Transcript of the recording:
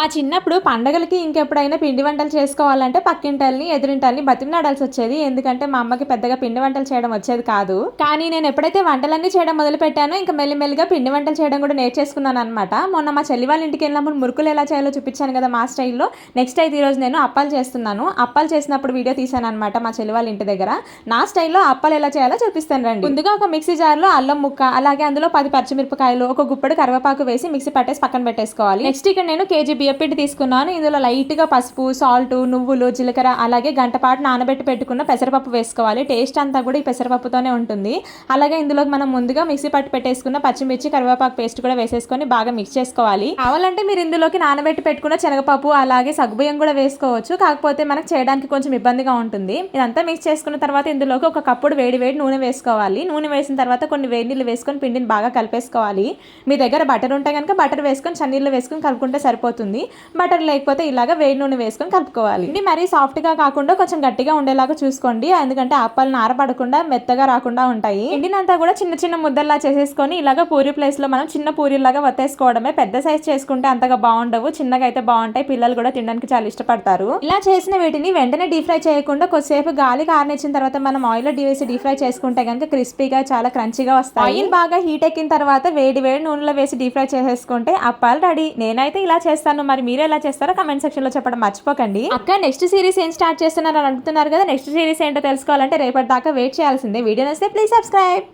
ఆ చిన్నప్పుడు పండగలకి ఇంకెప్పుడైనా పిండి వంటలు చేసుకోవాలంటే పక్కింటోళ్ళని, ఎదురింటోళ్ళని బతిమలాడాల్సొచ్చేది. ఎందుకంటే మా అమ్మకి పెద్దగా పిండి వంటలు చేయడం వచ్చేది కాదు. కానీ నేను ఎప్పుడైతే వంటలన్నీ చేయడం మొదలుపెట్టానో ఇంక మెల్లిమెల్లిగా పిండి వంటలు చేయడం కూడా నేర్చేసుకున్నాననమాట. మొన్న మా చెల్లి వాళ్ళ ఇంటికెళ్ళినప్పుడు మురుకులు ఎలా చేయాలో చూపించాను కదా మా స్టైల్‌లో. నెక్స్ట్ అయితే ఈరోజు నేను అప్పాలు చేస్తున్నాను. అప్పాలు చేసినప్పుడు వీడియో తీశాననమాట మా చెల్లి వాళ్ళ ఇంటి దగ్గర. నా స్టైల్‌లో అప్పాలు ఎలా చేయాలో చూపిస్తాను రండి. ముందుగా ఒక మిక్సీ జార్‌లో అల్లం ముక్క, అలాగే అందులో 10 పచ్చిమిరపకాయలు, ఒక గుప్పెడు కరివేపాకు వేసి మిక్సీ పట్టేసి పక్కన పెట్టేసుకోవాలి. నెక్స్ట్ ఇక్కడ నేను కేజీ బియ్యపిండి తీసుకున్నాను. ఇందులో లైట్‌గా పసుపు, సాల్ట్, నువ్వులు, జీలకర్ర అలాగే గంట పాటు నానబెట్టి పెట్టుకున్న పెసరపప్పు వేసుకోవాలి. టేస్ట్ అంతా కూడా ఈ పెసరపప్పుతోనే ఉంటుంది. అలాగే ఇందులోకి మనం ముందుగా మిక్సీ పట్టి పెట్టేసుకున్న పచ్చిమిర్చి, కరివేపాకు పేస్ట్ కూడా వేసేసుకొని బాగా మిక్స్ చేసుకోవాలి. కావాలంటే మీరు ఇందులోకి నానబెట్టి పెట్టుకున్న శనగపప్పు అలాగే సగ్గుబియ్యం కూడా వేసుకోవచ్చు. కాకపోతే మనకు చేయడానికి కొంచెం ఇబ్బందిగా ఉంటుంది. ఇదంతా మిక్స్ చేసుకున్న తర్వాత ఇందులోకి ఒక కప్పుడు వేడి వేడి నూనె వేసుకోవాలి. నూనె వేసిన తర్వాత కొన్ని వేడి నీళ్ళు వేసుకొని పిండిని బాగా కలిపేసుకోవాలి. మీ దగ్గర బటర్ ఉంటే కనుక బటర్ వేసుకొని చన్నీళ్ళు వేసుకొని కలుపుకుంటే సరిపోతుంది. బటర్ లేకపోతే ఇలాగ వేడి నూనె వేసుకొని కలుపుకోవాలి. ఇది మరీ సాఫ్ట్గా కాకుండా కొంచెం గట్టిగా ఉండేలాగా చూసుకోండి. ఎందుకంటే అప్పాలు ఆరపడకుండా మెత్తగా రాకుండా ఉంటాయి. పిండినంతా కూడా చిన్న చిన్న ముద్దల్లా చేసేసుకొని ఇలాగ పూరి ప్లేస్ లో మనం చిన్న పూరిలాగా వత్తేసుకోవడమే. పెద్ద సైజ్ చేసుకుంటే అంతగా బాగుండవు, చిన్నగా అయితే బాగుంటాయి. పిల్లలు కూడా తినడానికి చాలా ఇష్టపడతారు. ఇలా చేసిన వీటిని వెంటనే డీప్ ఫ్రై చేయకుండా కొద్దిసేపు గాలి కారనిచ్చిన తర్వాత మనం ఆయిల్ వేసి డీప్ ఫ్రై చేసుకుంటే కనుక క్రిస్పీగా చాలా క్రంచీగా వస్తాయి. ఆయిల్ బాగా హీట్ ఎక్కిన తర్వాత వేడి వేడి నూనెలో వేసి డీప్ ఫ్రై చేసేసుకుంటే అప్పాలు రెడీ. నేనైతే ఇలా చేస్తాను, మరి మీరు ఎలా చేస్తారో కమెంట్ సెక్షన్ లో చెప్పడం మర్చిపోకండి. అక్క నెక్స్ట్ సిరీస్ ఏం స్టార్ట్ చేస్తున్నారని అడుగుతున్నారు కదా. నెక్స్ట్ సిరీస్ ఏంటో తెలుసుకోవాలంటే రేపటి దాకా వెయిట్ చేయాల్సిందే. వీడియో నచ్చితే ప్లీజ్ సబ్స్క్రైబ్.